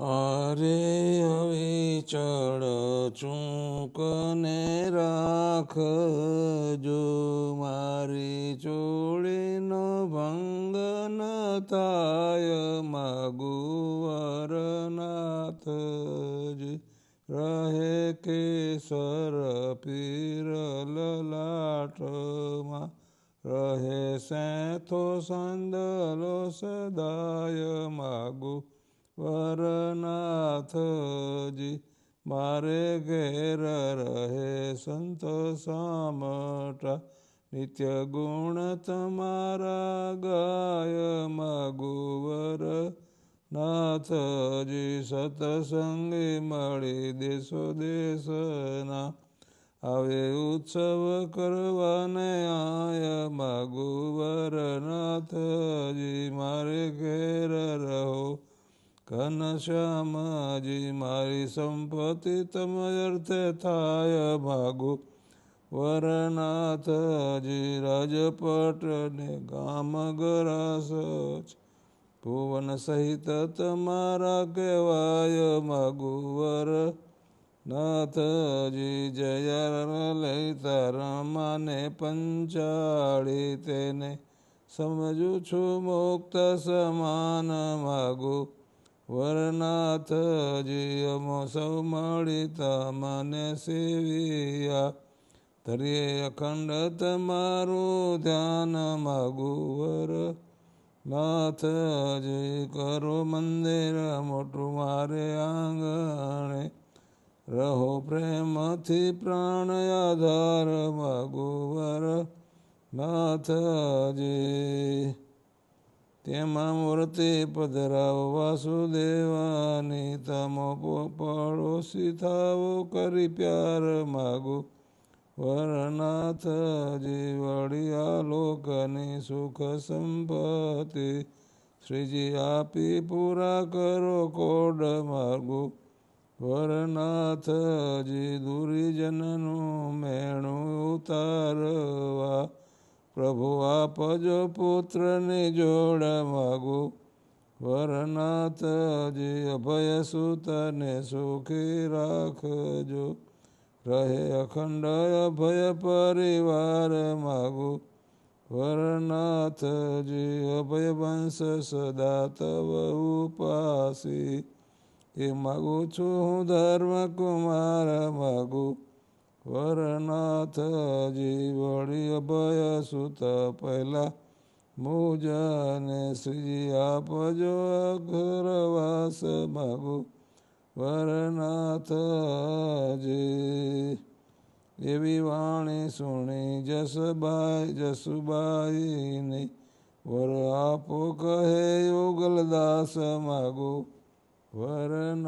અરે અવિચળ ચૂંકને રાખજો, મારી ચોળીનો ભંગ ન થાય. માગુ વરનાથજી રહે કેસર પીર લલાટમાં, રહે સેંથો સંદલો સદાય. માગુ વરનાથજી મારે ઘેર રહે સંત સામટા, નિત્ય ગુણ તમારા ગાય. માગુ વરનાથજી સતસંગી મળી દેશો દેશના, આવે ઉત્સવ કરવાને આય. માગુ વરનાથજી મારે ઘેર રહો ઘનશ્યામજી, મારી સંપત્તિ તમ અર્થે થાય. માગુ વરનાથજી રાજપટ ને ગામ ગરાસ, ભુવન સહિત તમારા કહેવાય. માગુ વરનાથજી જયા લલિતા રમાને પંચાળી, તેને સમજું છું મુક્ત સમાન. માગુ વરનાથજી અમો સૌ મળી તમને સેવિયા, ધરીએ અખંડ તમારું ધ્યાન. માગુ વરનાથજી કરો મંદિર મોટું મારે આંગણે, રહો પ્રેમથી પ્રાણ આધાર. માગુ વરનાથજી તેમાં મૂર્તિ પધરાવો વાસુદેવાની, તમો પડોશી થાવો કરી પ્યાર. માગુ વરનાથજી વળી આલોકની સુખ સંપત્તિ, શ્રીજી આપી પૂરા કરો કોડ. માગુ વરનાથજી દુરીજનનું મેણું ઉતારવા, પ્રભુ આપજો પુત્રની જોડ. માગુ વરનાથજી અભય સુતને સુખી રાખજો, રહે અખંડ અભય પરિવાર. માગુ વરનાથજી અભય વંશ સદા તવ ઉપાસી, એ માગું છું હું ધર્મ કુમાર. માગુ વરનાથજી વળી અભય સુત પહેલા મુજને, શ્રીજી આપજો અઘરવાસ. માગુ વરનાથજી એવી વાણી સુણી જસુબાઈની, વર આપો કહે યુગલદાસ. માગુ વરનાથજી